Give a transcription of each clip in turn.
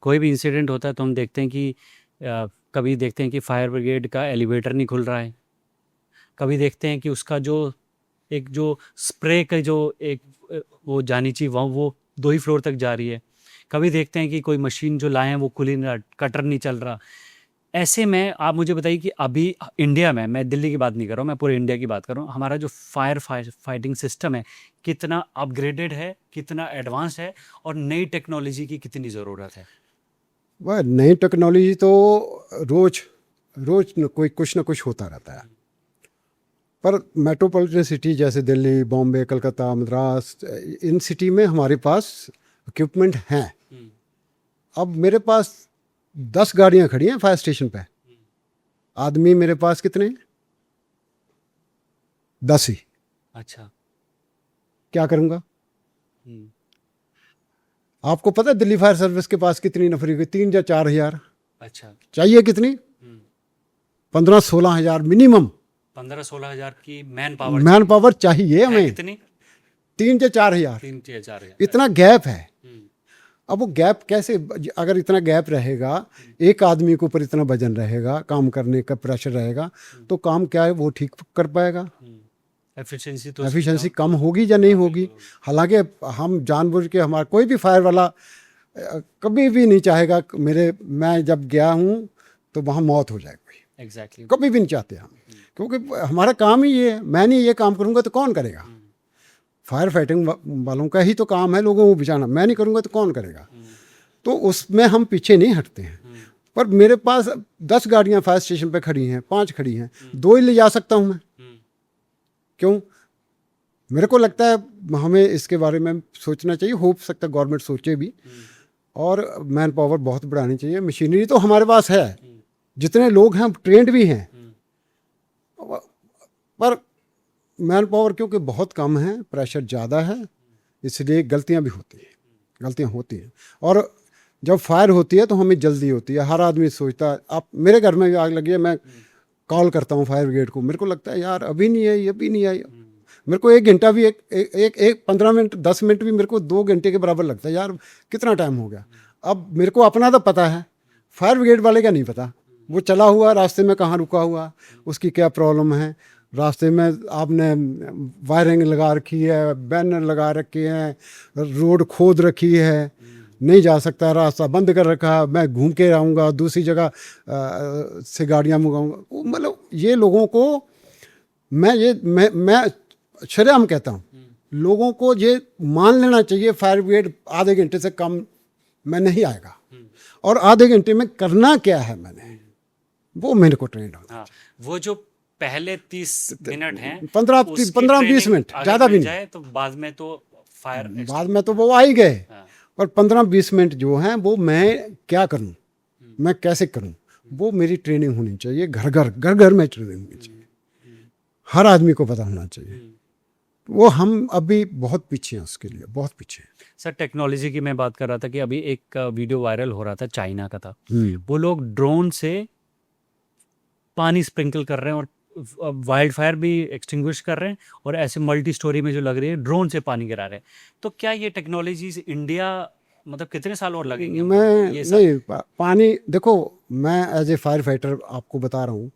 कोई भी इंसिडेंट होता है तो हम देखते हैं कि कभी देखते हैं कि फायर ब्रिगेड का एलिवेटर नहीं खुल रहा है, कभी देखते हैं कि उसका जो एक जो स्प्रे का जो एक वो जानी चाहिए वो 2 ही फ्लोर तक जा रही है। कभी देखते हैं कि कोई मशीन जो लाए हैं वो खुल ही नहीं रहा, कटर नहीं चल रहा। ऐसे में आप मुझे बताइए कि अभी इंडिया में, मैं दिल्ली की बात नहीं कर रहा हूँ, मैं पूरे इंडिया की बात कर रहा हूँ, हमारा जो फाइटिंग सिस्टम है कितना अपग्रेडेड है, कितना एडवांस है, और नई टेक्नोलॉजी की कितनी ज़रूरत है? वह नई टेक्नोलॉजी तो रोज रोज कोई कुछ ना कुछ होता रहता है। पर मेट्रोपॉलिटन सिटी जैसे दिल्ली, बॉम्बे, कलकत्ता, मद्रास, इन सिटी में हमारे पास इक्विपमेंट हैं। अब मेरे पास 10 गाड़ियां खड़ी हैं फायर स्टेशन पे। आदमी मेरे पास कितने? 10 ही। अच्छा। क्या करूंगा? हम्म, आपको पता है दिल्ली फायर सर्विस के पास कितनी नफरी हुई? 3 या 4 हजार। अच्छा। चाहिए कितनी? 15-16 हजार मिनिमम 15-16 हज़ार की मैन मैन पावर चाहिए है हमें। कितनी? 3 या 4 हजार। 3-4 हज़ार। इतना गैप है। हम्म, अब वो गैप कैसे, अगर इतना गैप रहेगा, एक आदमी के ऊपर इतना वजन रहेगा, काम करने का प्रेशर रहेगा, तो काम क्या है वो ठीक कर पाएगा? एफिशिएंसी तो एफिशिएंसी कम होगी या नहीं होगी? हालांकि हम जानबूझ के, हमारा कोई भी फायर वाला कभी भी नहीं चाहेगा कि मैं जब गया हूँ तो वहाँ मौत हो जाए कोई। एग्जैक्टली। कभी भी नहीं चाहते हम, क्योंकि हमारा काम ही ये है। मैं नहीं ये काम करूँगा तो कौन करेगा? फायर फाइटिंग वालों का ही तो काम है लोगों को बचाना। मैं नहीं करूँगा तो कौन करेगा? तो उसमें हम पीछे नहीं हटते हैं। पर मेरे पास 10 गाड़ियाँ फायर स्टेशन पे खड़ी हैं, 5 खड़ी हैं, 2 ही ले जा सकता हूँ मैं। क्यों? मेरे को लगता है हमें इसके बारे में सोचना चाहिए। हो सकता है गवर्नमेंट सोचे भी, और मैन पावर बहुत बढ़ानी चाहिए। मशीनरी तो हमारे पास है, जितने लोग हैं ट्रेंड भी हैं, पर मैन पावर क्योंकि बहुत कम है, प्रेशर ज़्यादा है, इसलिए गलतियां भी होती हैं। गलतियां होती हैं। और जब फायर होती है तो हमें जल्दी होती है। हर आदमी सोचता है, आप मेरे घर में भी आग लगी है, मैं कॉल करता हूँ फायर ब्रिगेड को, मेरे को लगता है यार अभी नहीं आई, अभी नहीं आई। मेरे को 1 घंटा भी, एक 15 मिनट 10 मिनट भी मेरे को 2 घंटे के बराबर लगता है। यार कितना टाइम हो गया। अब मेरे को अपना तो पता है, फायर ब्रिगेड वाले का नहीं पता। वो चला हुआ रास्ते में कहाँ रुका हुआ, उसकी क्या प्रॉब्लम है, रास्ते में आपने वायरिंग लगा रखी है, बैनर लगा रखे हैं, रोड खोद रखी है, नहीं जा सकता, रास्ता बंद कर रखा है, मैं घूम के आऊँगा, दूसरी जगह से गाड़ियाँ मंगाऊँगा। मतलब ये लोगों को मैं शर्म कहता हूँ, लोगों को ये मान लेना चाहिए फायर ब्रिगेड आधे घंटे से कम में नहीं आएगा। और आधे घंटे में करना क्या है मैंने, वो मेरे को ट्रेंड होता है। हाँ, वो जो पहले 30 मिनट हैं, 15-20 मिनट ज़्यादा भी नहीं जाए तो बाद में तो फायर बाद में तो वो आ ही गए। हाँ। पर 15-20 मिनट जो हैं वो मैं क्या करूं, मैं कैसे करूं, वो मेरी ट्रेनिंग होनी चाहिए। घर घर में ट्रेनिंग होनी चाहिए, हर आदमी को पता होना चाहिए। वो हम अभी बहुत पीछे हैं, उसके लिए बहुत पीछे हैं। सर, टेक्नोलॉजी की मैं बात कर रहा था कि अभी एक वीडियो वायरल हो रहा था, चाइना का था। वो लोग ड्रोन से पानी स्प्रिंकल कर रहे हैं और वाइल्ड फायर भी एक्सटिंग्विश कर रहे हैं, और ऐसे मल्टी स्टोरी में जो लग रही है ड्रोन से पानी गिरा रहे हैं। तो क्या ये टेक्नोलॉजीज इंडिया, मतलब कितने साल और लगेंगे हमको मैं ये सब? नहीं पानी देखो, मैं एज ए फायर फाइटर आपको बता रहा हूँ,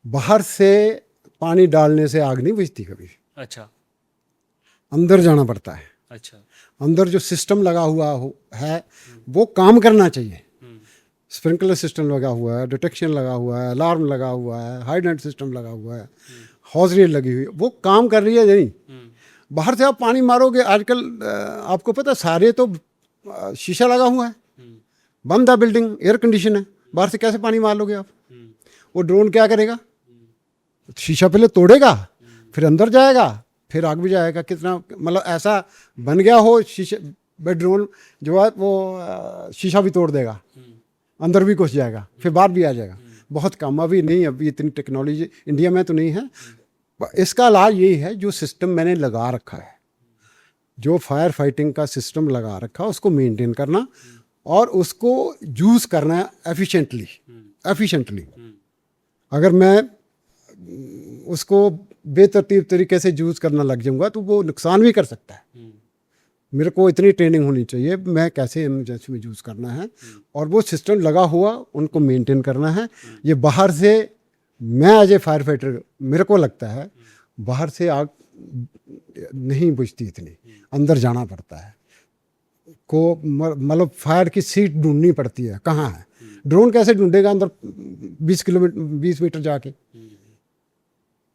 बाहर से पानी डालने से आग नहीं बुझती कभी। अच्छा। अंदर जाना पड़ता है। अच्छा। अंदर जो सिस्टम लगा हुआ है वो काम करना चाहिए। स्प्रिंकलर सिस्टम लगा हुआ है, डिटेक्शन लगा हुआ है, अलार्म लगा हुआ है, हाइडेंट सिस्टम लगा हुआ है, हॉज रेल लगी हुई है, वो काम कर रही है नहीं। बाहर से आप पानी मारोगे, आजकल आपको पता सारे तो शीशा लगा हुआ है, बंद है बिल्डिंग, एयर कंडीशन है, बाहर से कैसे पानी मार लोगे आप? वो ड्रोन क्या करेगा? शीशा पहले तोड़ेगा, फिर अंदर जाएगा, फिर आग भी जाएगा। कितना मतलब ऐसा बन गया हो शीशे, ड्रोन जो है वो शीशा भी तोड़ देगा, अंदर भी घुस जाएगा, फिर बाहर भी आ जाएगा। बहुत कम, अभी नहीं, अभी इतनी टेक्नोलॉजी इंडिया में तो नहीं है। इसका इलाज यही है, जो सिस्टम मैंने लगा रखा है, जो फायर फाइटिंग का सिस्टम लगा रखा है, उसको मेंटेन करना और उसको यूज़ करना एफिशिएंटली। अगर मैं उसको बेतरतीब तरीके से यूज़ करना लग जाऊंगा तो वो नुकसान भी कर सकता है। मेरे को इतनी ट्रेनिंग होनी चाहिए मैं कैसे इमरजेंसी में यूज़ करना है, और वो सिस्टम लगा हुआ उनको मेंटेन करना है। ये बाहर से मैं एज ए फायर फाइटर मेरे को लगता है बाहर से आग नहीं बुझती इतनी, अंदर जाना पड़ता है को, मतलब फायर की सीट ढूंढनी पड़ती है कहाँ है। ड्रोन कैसे ढूंढेगा अंदर 20 मीटर जाके,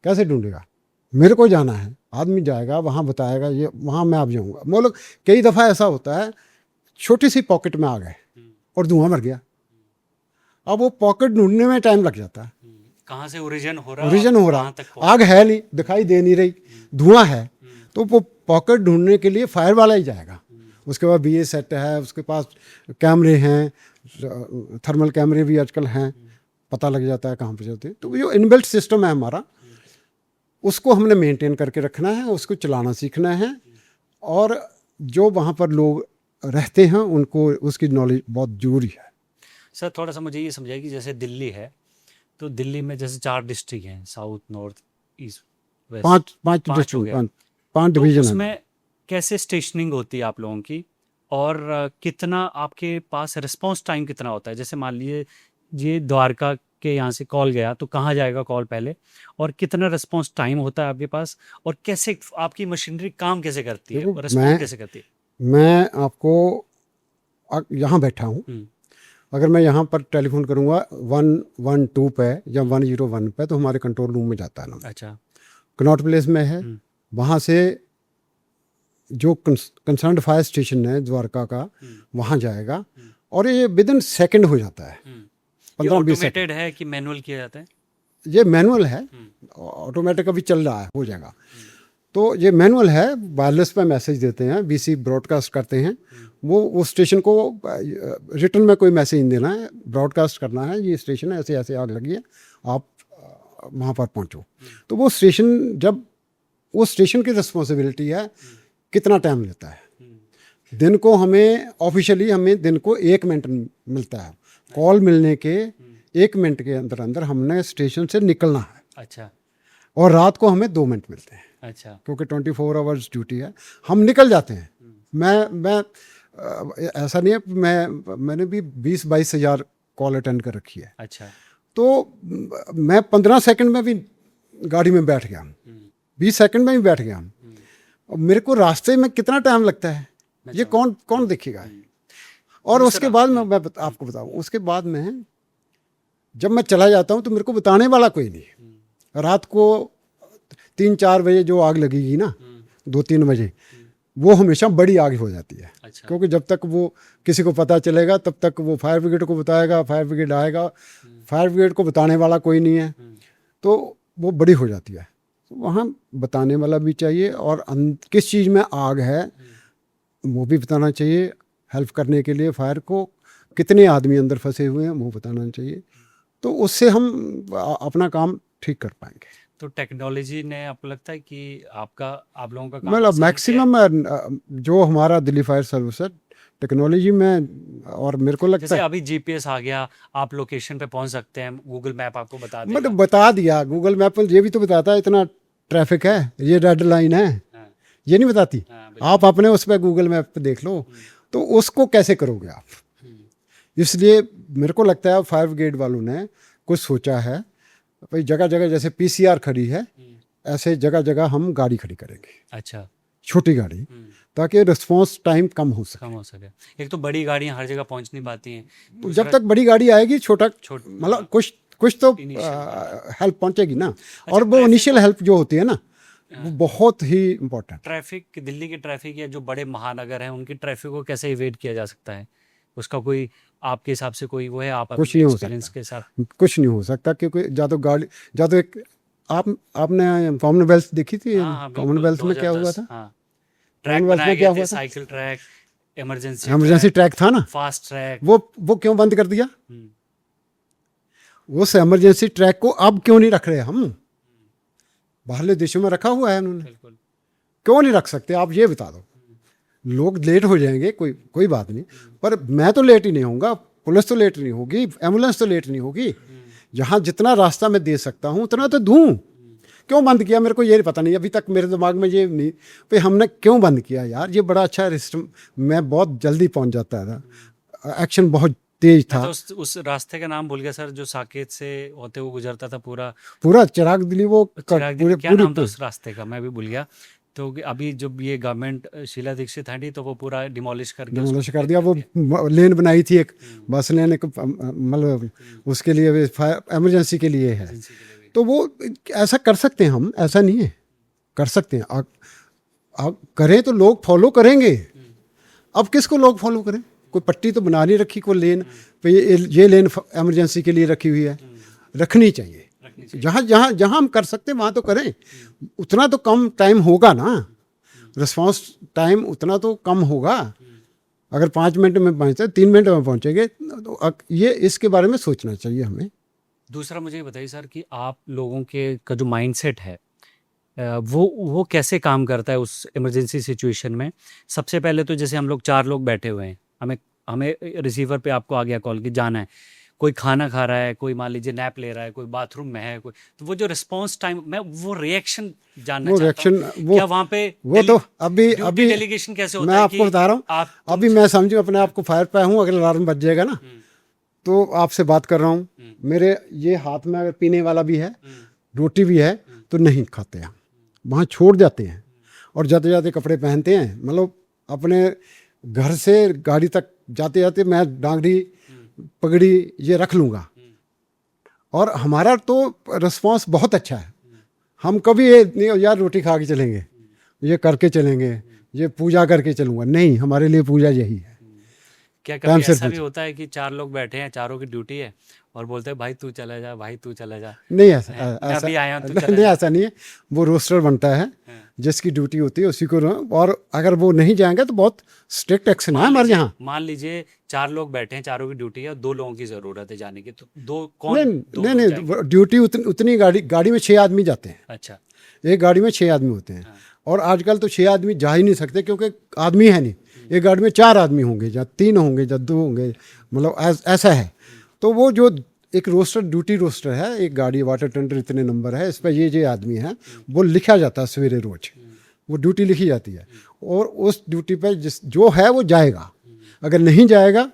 कैसे ढूंढेगा? मेरे को जाना है, आदमी जाएगा वहाँ बताएगा ये वहाँ मैं आप जाऊँगा। मतलब कई दफ़ा ऐसा होता है छोटी सी पॉकेट में आ गए और धुआं मर गया, अब वो पॉकेट ढूंढने में टाइम लग जाता है। कहाँ से ओरिजिन हो रहा, ओरिजिन हो रहा, आग है नहीं, दिखाई दे नहीं रही, धुआं है, तो वो पॉकेट ढूंढने के लिए फायर वाला ही जाएगा। उसके बाद BA सेट है, उसके पास कैमरे हैं, थर्मल कैमरे भी आजकल हैं, पता लग जाता है कहाँ पे जाते हैं। तो जो इनबिल्ट सिस्टम है हमारा, उसको हमने मेंटेन करके रखना है, उसको चलाना सीखना है, और जो वहाँ पर लोग रहते हैं उनको उसकी नॉलेज बहुत ज़रूरी है। सर थोड़ा सा मुझे ये समझाइए कि जैसे दिल्ली है, तो दिल्ली में जैसे 4 डिस्ट्रिक्ट हैं, साउथ, नॉर्थ, ईस्ट, वेस्ट, पांच हो गए। डिस्ट्रिक्ट, 5 तो डिवीजन है। उसमें कैसे स्टेशनिंग होती है आप लोगों की, और कितना आपके पास रिस्पांस टाइम कितना होता है? जैसे मान लीजिए ये द्वारका के यहाँ से कॉल गया तो कहाँ जाएगा कॉल पहले, और कितना रिस्पांस टाइम होता है आपके पास, और कैसे आपकी मशीनरी काम कैसे करती है, देखो, रिस्पॉन्ड कैसे करती है? मैं आपको यहाँ बैठा हूँ, अगर मैं यहाँ पर टेलीफोन करूँगा 112 पे या 101 पे, तो हमारे कंट्रोल रूम में जाता है ना। अच्छा। कनॉट प्लेस में है, वहाँ से जो कंसर्न्ड फायर स्टेशन है द्वारका का, वहाँ जाएगा, और ये विदिन सेकंड हो जाता है। 15-20 सेकंड ऑटोमेटेड है कि मैनुअल किया जाता है? ये मैनुअल है, ऑटोमेटिक अभी चल रहा है, हो जाएगा। तो ये मैनुअल है, वायरलेस पे मैसेज देते हैं, BC ब्रॉडकास्ट करते हैं, वो स्टेशन को रिटर्न में कोई मैसेज नहीं देना है, ब्रॉडकास्ट करना है, ये स्टेशन ऐसे ऐसे आग लगी है, आप वहाँ पर पहुँचो। तो वो स्टेशन, जब वो स्टेशन की रिस्पॉन्सिबिलिटी है कितना टाइम लेता है। दिन को हमें ऑफिशियली हमें दिन को 1 मिनट मिलता है, कॉल मिलने के 1 मिनट के अंदर अंदर हमने स्टेशन से निकलना है। अच्छा। और रात को हमें 2 मिनट मिलते हैं। अच्छा। क्योंकि 24 आवर्स ड्यूटी है, हम निकल जाते हैं। मैं ऐसा नहीं है, मैंने भी 20-22 हज़ार कॉल अटेंड कर रखी है। अच्छा। तो मैं 15 सेकंड में भी गाड़ी में बैठ गया, 20 सेकंड में भी बैठ गया। और मेरे को रास्ते में कितना टाइम लगता है ये कौन देखेगा। और उसके बाद मैं आपको बताऊँ, उसके बाद में जब मैं चला जाता हूँ तो मेरे को बताने वाला कोई नहीं। रात को 3-4 बजे जो आग लगेगी ना, 2-3 बजे, वो हमेशा बड़ी आग हो जाती है। अच्छा। क्योंकि जब तक वो किसी को पता चलेगा तब तक वो फायर ब्रिगेड को बताएगा, फायर ब्रिगेड आएगा, फायर ब्रिगेड को बताने वाला कोई नहीं है, तो वो बड़ी हो जाती है। तो वहाँ बताने वाला भी चाहिए, और किस चीज़ में आग है वो भी बताना चाहिए। हेल्प करने के लिए फायर को कितने आदमी अंदर फंसे हुए हैं वो बताना चाहिए, तो उससे हम अपना काम ठीक कर पाएंगे। तो टेक्नोलॉजी ने आपको लगता है कि आप लोगों का काम मतलब आसान मैक्सिमम जो हमारा दिल्ली फायर सर्विस है टेक्नोलॉजी में, और मेरे को लगता जैसे है अभी GPS आ गया, आप लोकेशन पे पहुंच सकते हैं, गूगल मैप आपको बता देगा। मतलब बता दिया, गूगल मैप पर ये भी तो बताता है इतना ट्रैफिक है, ये रेड लाइन है, हाँ। ये नहीं बताती। हाँ, आप अपने उस पर गूगल मैप पे देख लो, तो उसको कैसे करोगे आप। इसलिए मेरे को लगता है फायर ब्रिगेड वालों ने कुछ सोचा है, भाई जगह जगह जैसे PCR खड़ी है, ऐसे जगह जगह हम गाड़ी खड़ी करेंगे। अच्छा। छोटी गाड़ी, ताकि रिस्पांस टाइम कम हो सके। कम हो सके। एक तो बड़ी गाड़ियां हर जगह पहुंच नहीं पाती हैं, जब तक बड़ी गाड़ी आएगी मतलब कुछ तो हेल्प पहुंचेगी ना। और वो इनिशियल हेल्प जो होती है ना, वो बहुत ही इम्पोर्टेंट। ट्रैफिक, दिल्ली की ट्रैफिक या जो बड़े महानगर हैं उनकी ट्रैफिक को कैसे इवेट किया जा सकता है, उसका कोई आपके हिसाब से कोई वो है? आप कुछ नहीं हो एक्सपीरियंस सकता, के साथ कुछ नहीं हो सकता, क्योंकि या तो एक आपने कॉमनवेल्थ देखी थी? हाँ, कॉमनवेल्थ में क्या हुआ था? ट्रैक कॉमनवेल्थ बनाए में क्या गए थे, हुआ था? साइकिल ट्रैक, इमरजेंसी ट्रैक था ना, फास्ट ट्रैक। वो क्यों बंद कर दिया? उस इमरजेंसी ट्रैक को अब क्यों नहीं रख रहे हम? बाहरले देशों में रखा हुआ है उन्होंने, क्यों नहीं रख सकते आप ये बता दो। लोग लेट हो जाएंगे, कोई बात नहीं, पर मैं तो लेट ही नहीं होऊंगा, पुलिस तो लेट नहीं होगी, एम्बुलेंस तो लेट नहीं होगी। जहाँ जितना रास्ता मैं दे सकता हूँ उतना तो दूँ, क्यों बंद किया मेरे को ये पता नहीं, अभी तक मेरे दिमाग में ये नहीं भाई हमने क्यों बंद किया यार, ये बड़ा अच्छा सिस्टम, मैं बहुत जल्दी पहुंच जाता था, एक्शन बहुत तेज मैं था। तो उस रास्ते का नाम भूल गया सर, जो साकेत से होते हुए गुजरता था पूरा। पूरा चिराग दिली वो चिराग पूरे क्या पूरी नाम था उस रास्ते का, मैं भी भूल गया। तो अभी जब ये गवर्नमेंट शीला दीक्षित हटी तो वो पूरा डिमोलिश करके डिमोलिश कर दिया। वो लेन बनाई थी एक बस लेन, एक मतलब उसके लिए फायर इमरजेंसी के लिए है, तो वो ऐसा कर सकते हैं हम, ऐसा नहीं है, कर सकते हैं। आप करें तो लोग फॉलो करेंगे। अब किसको लोग फॉलो करें, कोई पट्टी तो बना नहीं रखी, कोई लेन पे ये लेन इमरजेंसी के लिए रखी हुई है, रखनी चाहिए। जहाँ जहाँ जहाँ हम कर सकते हैं वहाँ तो करें, उतना तो कम टाइम होगा ना, रिस्पांस टाइम उतना तो कम होगा। अगर 5 मिनट में पहुँचते 3 मिनट में पहुँचेंगे, तो ये इसके बारे में सोचना चाहिए हमें। दूसरा मुझे ये बताइए सर कि आप लोगों के का जो माइंडसेट है वो कैसे काम करता है उस इमरजेंसी सिचुएशन में। सबसे पहले तो जैसे हम लोग 4 लोग बैठे हुए हैं, हमें हमें रिसीवर पे आपको आ गया कॉल कि जाना है, कोई खाना खा रहा है, कोई मान लीजिए नैप ले रहा है, कोई बाथरूम में है, कोई, तो वो जो रिस्पांस टाइम, मैं वो रिएक्शन जानना वो चाहता हूँ। रिएक्शन वो क्या वहाँ पे वो तो अभी ड्यूटी डेलीगेशन कैसे होता मैं है आपको कि बता रहा हूँ। आप अभी मैं समझो अपने आप को फायर पे हूँ, अगर अलार्म बज जाएगा ना तो आपसे बात कर रहा हूँ, मेरे ये हाथ में अगर पीने वाला भी है, रोटी भी है, तो नहीं खाते हम, वहाँ छोड़ जाते हैं और जाते जाते कपड़े पहनते हैं। मतलब अपने घर से गाड़ी तक जाते जाते मैं डांगरी पगड़ी ये रख लूँगा, और हमारा तो रिस्पांस बहुत अच्छा है। हम कभी ये नहीं यार रोटी खा के चलेंगे, ये करके चलेंगे, ये पूजा करके चलूँगा, नहीं, हमारे लिए पूजा यही है। क्या टाइम कभी से ऐसा भी पूछो। होता है कि 4 लोग बैठे हैं, चारों की ड्यूटी है और बोलते हैं भाई तू चला जा, भाई तू चला जा, नहीं ऐसा मैं ऐसा अभी आया हूँ, तू नहीं, चला नहीं जा। ऐसा नहीं है, वो रोस्टर बनता है, जिसकी ड्यूटी होती है उसी को और अगर वो नहीं जाएंगे तो बहुत स्ट्रिक्ट एक्शन है हमारे यहाँ। मान लीजिए 4 लोग बैठे हैं, चारों की ड्यूटी है और 2 लोगों की जरूरत है जाने की, तो दो कौन, नहीं दो नहीं लोग नहीं जाएंगे? ड्यूटी उतनी गाड़ी में 6 आदमी जाते हैं, अच्छा, एक गाड़ी में 6 आदमी होते हैं। और आजकल तो 6 आदमी जा ही नहीं सकते क्योंकि आदमी है नहीं, एक गाड़ी में 4 आदमी होंगे, या 3 होंगे, या 2 होंगे, मतलब ऐसा है। तो वो जो एक रोस्टर ड्यूटी रोस्टर है, एक गाड़ी वाटर टेंडर इतने नंबर है, इस पर ये आदमी है, वो लिखा जाता है सवेरे रोज, वो ड्यूटी लिखी जाती है, और उस ड्यूटी पर जो है वो जाएगा। अगर नहीं जाएगा,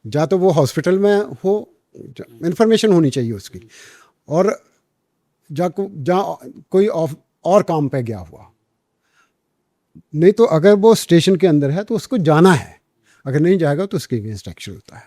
या तो वो हॉस्पिटल में हो, इन्फॉर्मेशन होनी चाहिए उसकी, और जा कोई और काम पे गया हुआ, नहीं तो अगर वो स्टेशन के अंदर है तो उसको जाना है, अगर नहीं जाएगा तो उसके अगेंस्ट एक्शन होता है।